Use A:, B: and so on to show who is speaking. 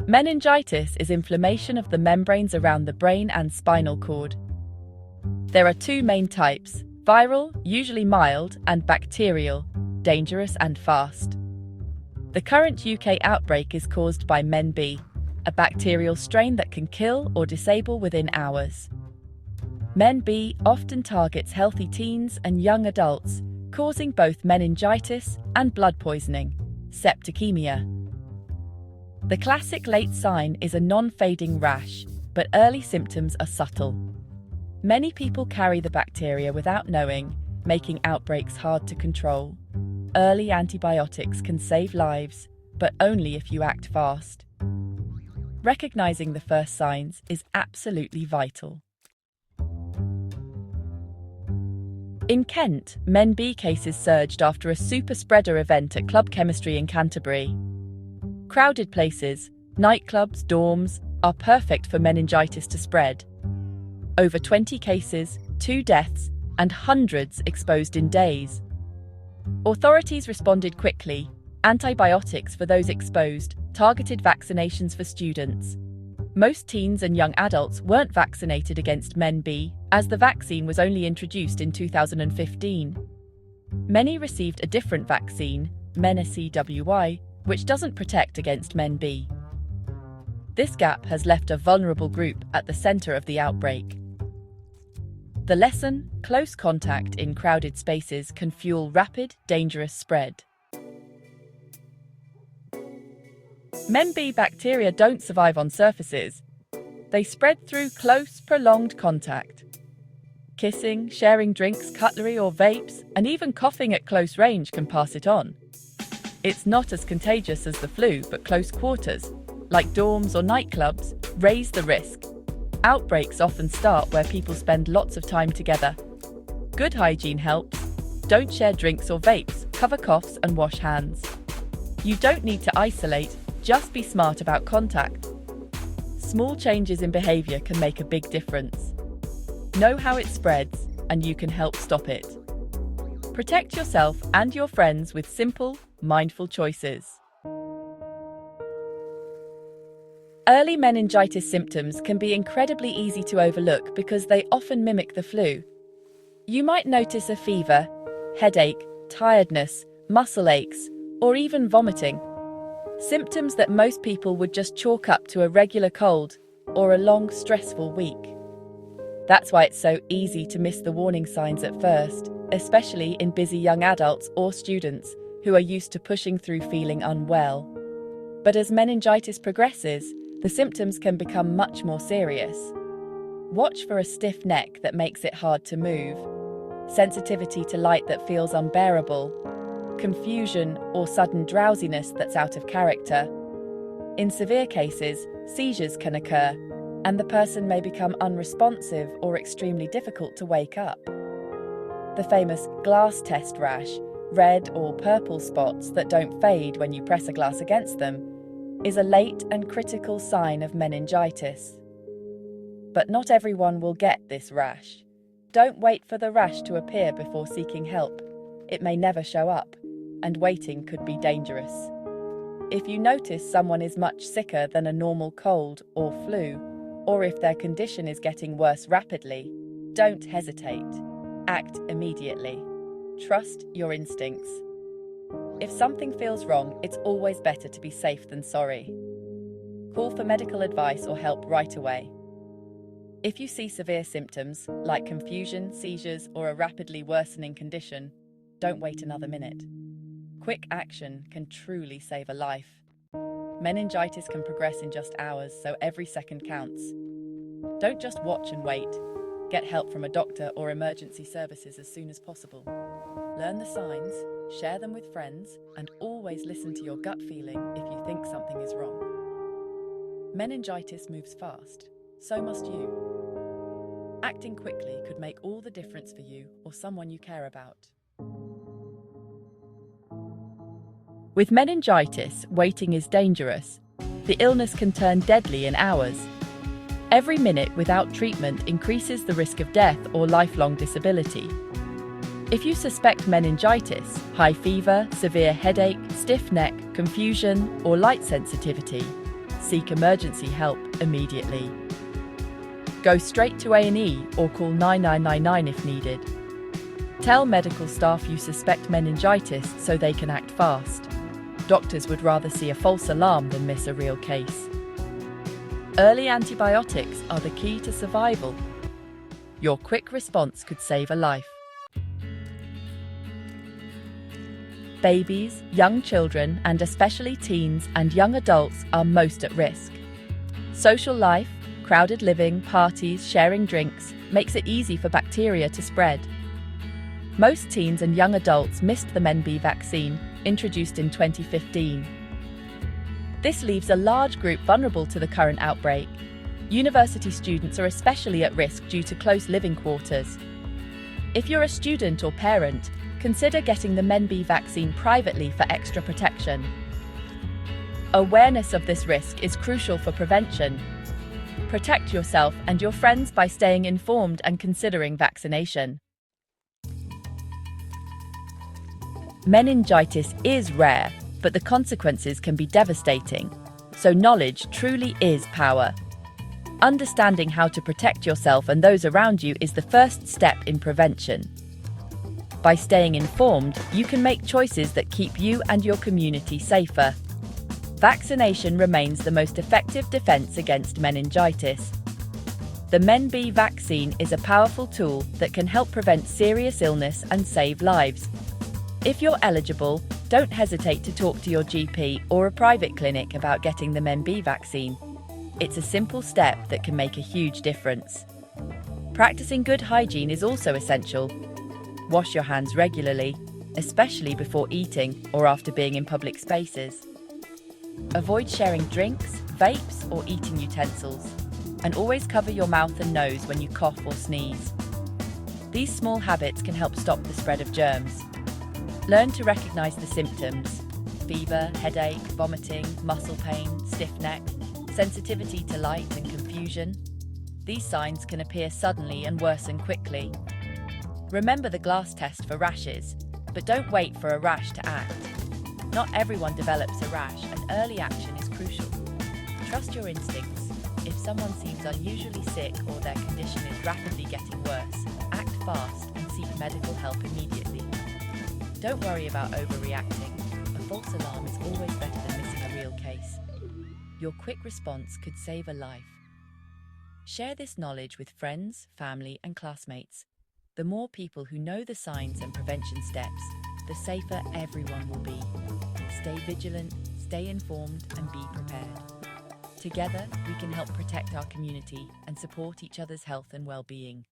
A: Meningitis is inflammation of the membranes around the brain and spinal cord. There are two main types: viral, usually mild, and bacterial, dangerous and fast. The current UK outbreak is caused by Men-B, a bacterial strain that can kill or disable within hours. Men-B often targets healthy teens and young adults, causing both meningitis and blood poisoning, septicemia. The classic late sign is a non-fading rash, but early symptoms are subtle. Many people carry the bacteria without knowing, making outbreaks hard to control. Early antibiotics can save lives, but only if you act fast. Recognizing the first signs is absolutely vital. In Kent, Men-B cases surged after a super spreader event at Club Chemistry in Canterbury. Crowded places, nightclubs, dorms, are perfect for meningitis to spread. Over 20 cases, 2 deaths, and hundreds exposed in days. Authorities responded quickly: antibiotics for those exposed, targeted vaccinations for students. Most teens and young adults weren't vaccinated against Men-B, as the vaccine was only introduced in 2015. Many received a different vaccine, Meningitis, which doesn't protect against Men-B. This gap has left a vulnerable group at the center of the outbreak. The lesson: close contact in crowded spaces can fuel rapid, dangerous spread. Men-B bacteria don't survive on surfaces. They spread through close, prolonged contact. Kissing, sharing drinks, cutlery or vapes, and even coughing at close range can pass it on. It's not as contagious as the flu, but close quarters, like dorms or nightclubs, raise the risk. Outbreaks often start where people spend lots of time together. Good hygiene helps. Don't share drinks or vapes, cover coughs and wash hands. You don't need to isolate, just be smart about contact. Small changes in behavior can make a big difference. Know how it spreads, and you can help stop it. Protect yourself and your friends with simple, mindful choices. Early meningitis symptoms can be incredibly easy to overlook because they often mimic the flu. You might notice a fever, headache, tiredness, muscle aches, or even vomiting. Symptoms that most people would just chalk up to a regular cold or a long, stressful week. That's why it's so easy to miss the warning signs at first, especially in busy young adults or students who are used to pushing through feeling unwell. But as meningitis progresses, the symptoms can become much more serious. Watch for a stiff neck that makes it hard to move, sensitivity to light that feels unbearable, confusion or sudden drowsiness that's out of character. In severe cases, seizures can occur, and the person may become unresponsive or extremely difficult to wake up. The famous glass test rash, red or purple spots that don't fade when you press a glass against them, is a late and critical sign of meningitis. But not everyone will get this rash. Don't wait for the rash to appear before seeking help. It may never show up, and waiting could be dangerous. If you notice someone is much sicker than a normal cold or flu, or if their condition is getting worse rapidly, don't hesitate. Act immediately. Trust your instincts. If something feels wrong, it's always better to be safe than sorry. Call for medical advice or help right away. If you see severe symptoms, like confusion, seizures, or a rapidly worsening condition, don't wait another minute. Quick action can truly save a life. Meningitis can progress in just hours, so every second counts. Don't just watch and wait. Get help from a doctor or emergency services as soon as possible. Learn the signs, share them with friends, and always listen to your gut feeling if you think something is wrong. Meningitis moves fast, so must you. Acting quickly could make all the difference for you or someone you care about. With meningitis, waiting is dangerous. The illness can turn deadly in hours. Every minute without treatment increases the risk of death or lifelong disability. If you suspect meningitis, high fever, severe headache, stiff neck, confusion, or light sensitivity, seek emergency help immediately. Go straight to A&E or call 9999 if needed. Tell medical staff you suspect meningitis so they can act fast. Doctors would rather see a false alarm than miss a real case. Early antibiotics are the key to survival. Your quick response could save a life. Babies, young children, and especially teens and young adults are most at risk. Social life, crowded living, parties, sharing drinks makes it easy for bacteria to spread. Most teens and young adults missed the MenB vaccine, introduced in 2015. This leaves a large group vulnerable to the current outbreak. University students are especially at risk due to close living quarters. If you're a student or parent, consider getting the MenB vaccine privately for extra protection. Awareness of this risk is crucial for prevention. Protect yourself and your friends by staying informed and considering vaccination. Meningitis is rare, but the consequences can be devastating, so knowledge truly is power. Understanding how to protect yourself and those around you is the first step in prevention. By staying informed, you can make choices that keep you and your community safer. Vaccination remains the most effective defense against meningitis. The MenB vaccine is a powerful tool that can help prevent serious illness and save lives. If you're eligible, don't hesitate to talk to your GP or a private clinic about getting the MenB vaccine. It's a simple step that can make a huge difference. Practicing good hygiene is also essential. Wash your hands regularly, especially before eating or after being in public spaces. Avoid sharing drinks, vapes, or eating utensils, and always cover your mouth and nose when you cough or sneeze. These small habits can help stop the spread of germs. Learn to recognize the symptoms: fever, headache, vomiting, muscle pain, stiff neck, sensitivity to light and confusion. These signs can appear suddenly and worsen quickly. Remember the glass test for rashes, but don't wait for a rash to act. Not everyone develops a rash, and early action is crucial. Trust your instincts. If someone seems unusually sick or their condition is rapidly getting worse, act fast and seek medical help immediately. Don't worry about overreacting. A false alarm is always better than missing a real case. Your quick response could save a life. Share this knowledge with friends, family, and classmates. The more people who know the signs and prevention steps, the safer everyone will be. Stay vigilant, stay informed, and be prepared. Together, we can help protect our community and support each other's health and well-being.